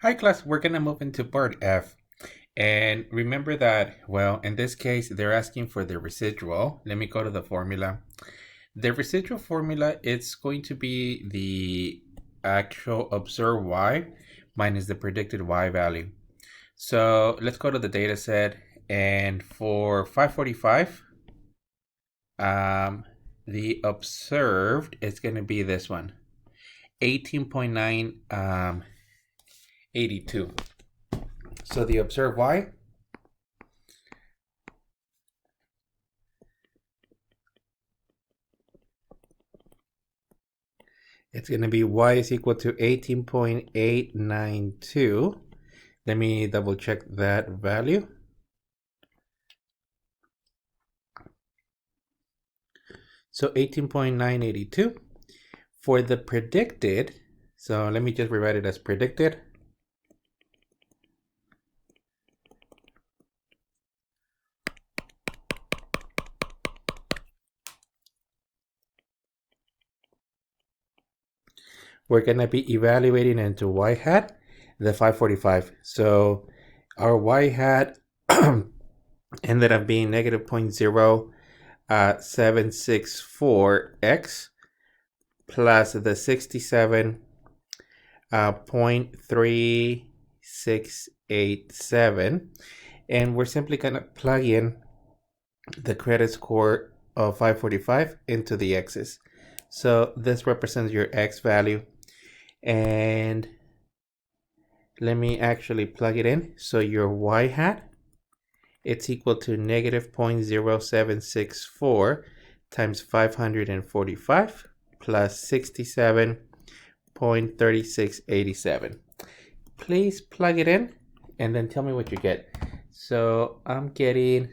Hi class, we're gonna move into part F. And remember that, well, in this case, they're asking for the residual. Let me go to the formula. The residual formula, it's going to be the actual observed y minus the predicted y value. So let's go to the data set. And for 545, the observed is going to be this one, 18.982. So the observed y, it's going to be y is equal to 18.892. Let me double check that value. So 18.982. For the predicted, so let me just rewrite it as predicted. We're going to be evaluating into y hat, the 545. So our y hat ended up being negative 0.0764x plus the 67.3687. And we're simply going to plug in the credit score of 545 into the x's. So this represents your x value. And let me actually plug it in. So your y hat, it's equal to negative 0.0764 times 545 plus 67.3687. Please plug it in and then tell me what you get. So I'm getting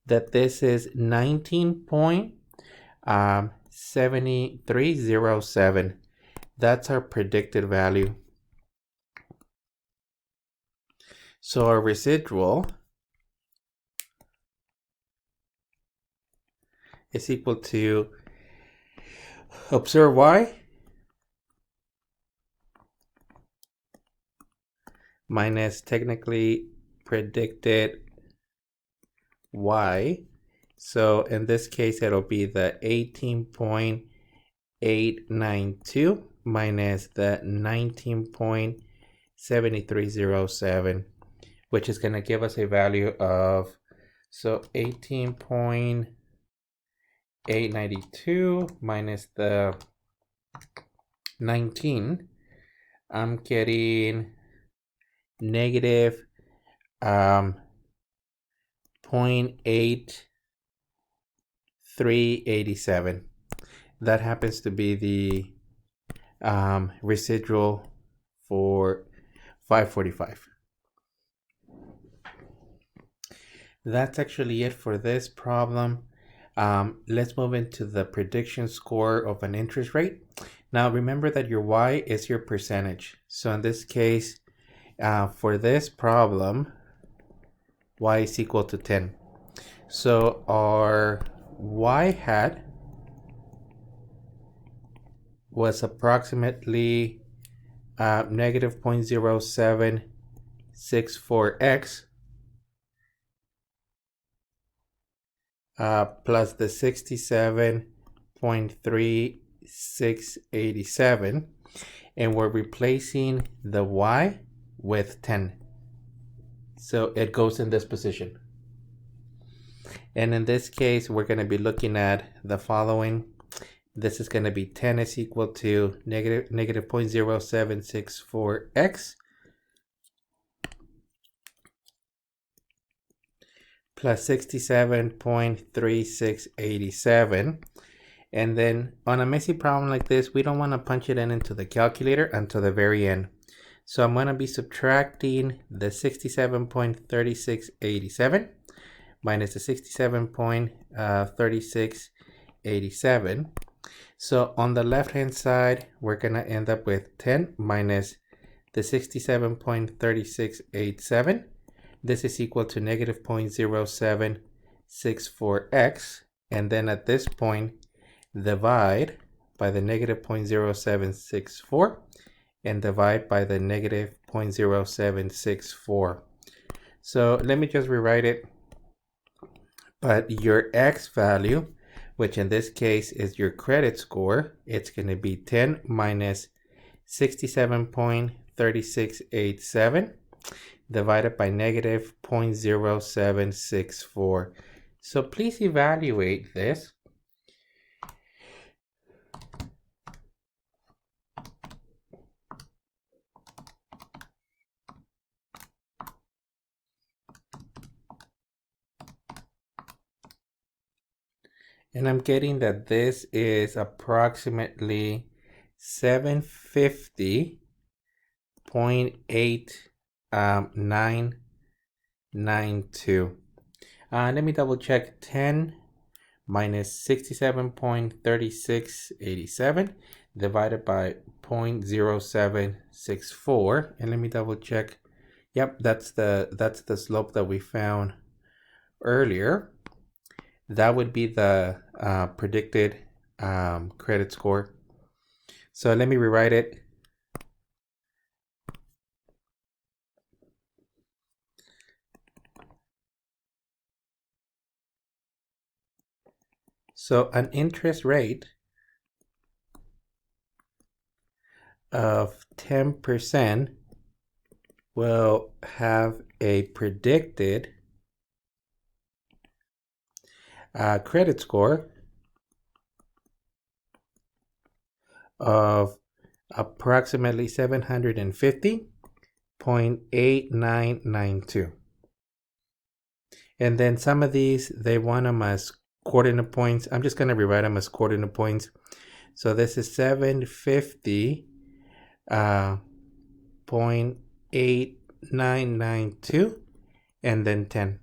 that this is 19.7307. That's our predicted value. So our residual is equal to observe y minus technically predicted y. So in this case, it'll be the 18.892 minus the 19.7307, which is going to give us a value of, so 18.892 minus the 19, I'm getting negative 0.8387. That happens to be the residual for 545. That's actually it for this problem. Let's move into the prediction score of an interest rate. Now remember that your y is your percentage. So in this case, for this problem, y is equal to 10. So our y hat was approximately negative 0.0764x plus the 67.3687, and we're replacing the y with 10. So it goes in this position. And in this case, we're going to be looking at the following. This is going to be 10 is equal to negative 0.0764x plus 67.3687. And then on a messy problem like this, we don't want to punch it into the calculator until the very end. So I'm going to be subtracting the 67.3687 minus the 67.3687. So on the left hand side, we're going to end up with 10 minus the 67.3687. This is equal to negative 0.0764x. And then at this point, divide by the negative 0.0764 and divide by the negative 0.0764. So let me just rewrite it. But your X value, which in this case is your credit score, it's going to be 10 minus 67.3687 divided by negative 0.0764. So please evaluate this. And I'm getting that this is approximately 750.8992. Let me double check. 10 minus 67.3687 divided by 0.0764. And let me double check. Yep, that's the slope that we found earlier. That would be the predicted credit score. So let me rewrite it. So an interest rate of 10% will have a predicted credit score of approximately 750.8992. And then some of these, they want them as coordinate points. I'm just going to rewrite them as coordinate points. So this is 750.8992 and then 10.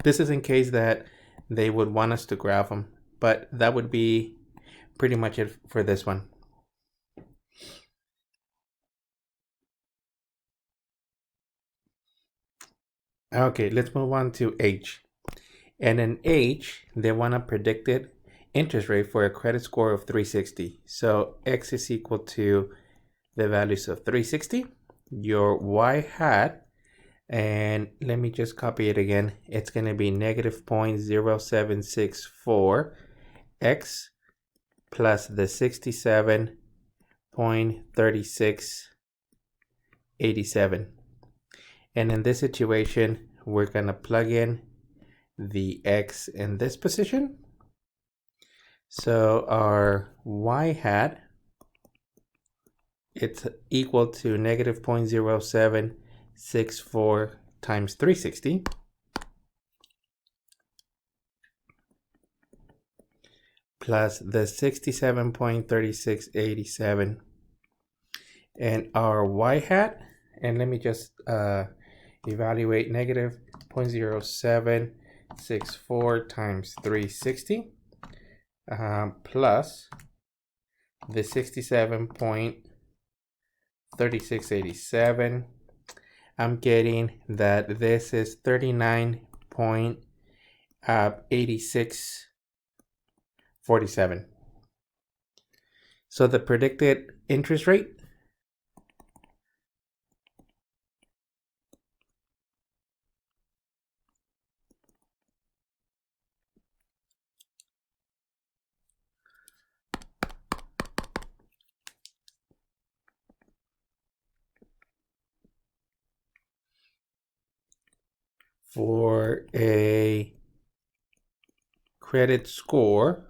This is in case that they would want us to graph them, but that would be pretty much it for this one. Okay, let's move on to H. And in H, they want a predicted interest rate for a credit score of 360. So X is equal to the values of 360, your Y hat, and let me just copy it again. It's going to be negative 0.0764 X plus the 67.3687. And in this situation, we're going to plug in the X in this position. So our Y hat, it's equal to negative 0.0764 times 360 plus the 67.3687. And our Y hat, and let me just evaluate negative 0.0764 times 360 plus the 67.3687. I'm getting that this is 39.8647. So the predicted interest rate for a credit score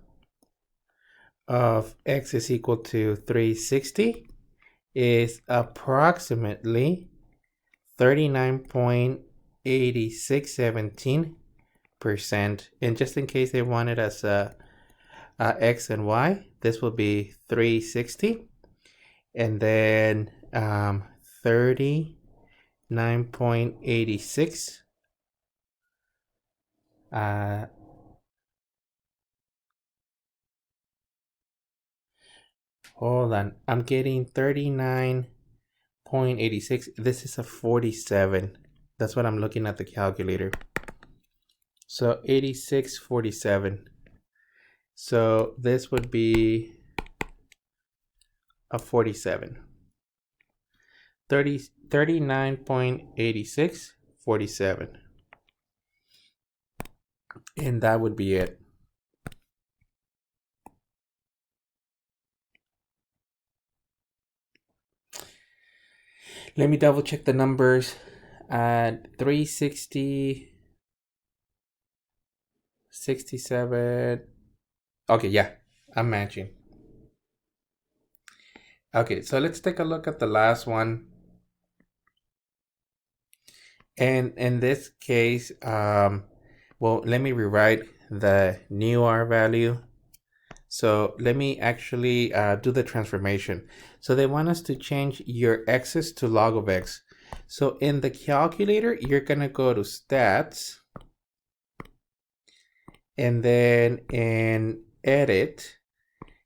of X is equal to 360 is approximately 39.8617%. And just in case they wanted us X and Y, this will be 360 and then 39.86. Hold on, I'm getting 39.86. This is a 47. That's what I'm looking at the calculator. So 86.47. So this would be a 47. 39.86, 47. And that would be it. Let me double check the numbers. At 360, 67. Okay, yeah, I'm matching. Okay, so let's take a look at the last one. And in this case, well, let me rewrite the new R value. So let me actually do the transformation. So they want us to change your x's to log of x. So in the calculator, you're gonna go to stats, and then in edit,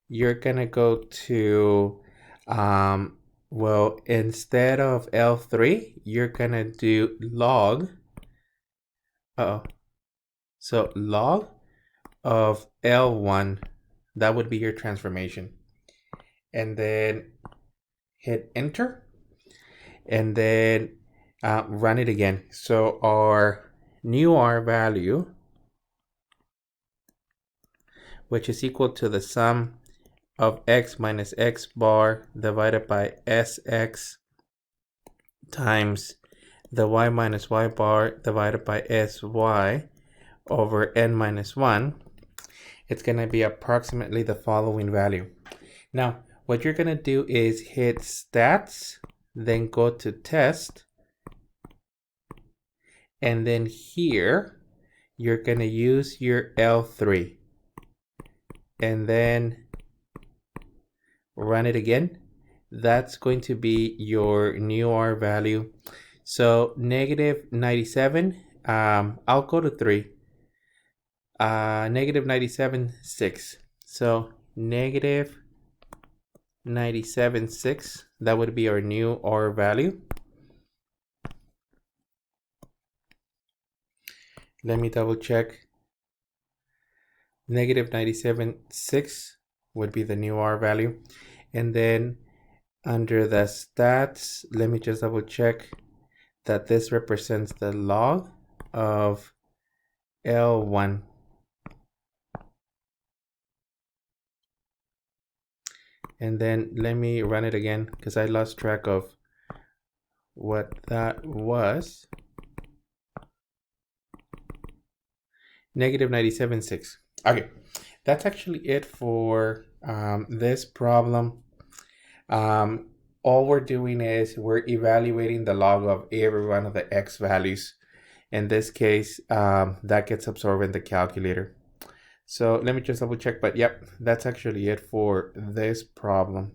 you're gonna go to, well, instead of L3, you're gonna do log, so log of L1, that would be your transformation. And then hit enter, and then run it again. So our new R value, which is equal to the sum of x minus x bar divided by sx times the y minus y bar divided by sy over n minus 1, it's going to be approximately the following value. Now, what you're going to do is hit stats, then go to test, and then here you're going to use your L3, and then run it again. That's going to be your new R value. So negative 97, I'll go to 3. Negative 97.6. So negative 97.6, that would be our new R value. Let me double check. Negative 97.6 would be the new R value. And then under the stats, let me just double check that this represents the log of L1. And then let me run it again because I lost track of what that was. Negative 97.6. Okay, that's actually it for this problem. All we're doing is we're evaluating the log of every one of the x values. In this case, that gets absorbed in the calculator. So let me just double check, but yep, that's actually it for this problem.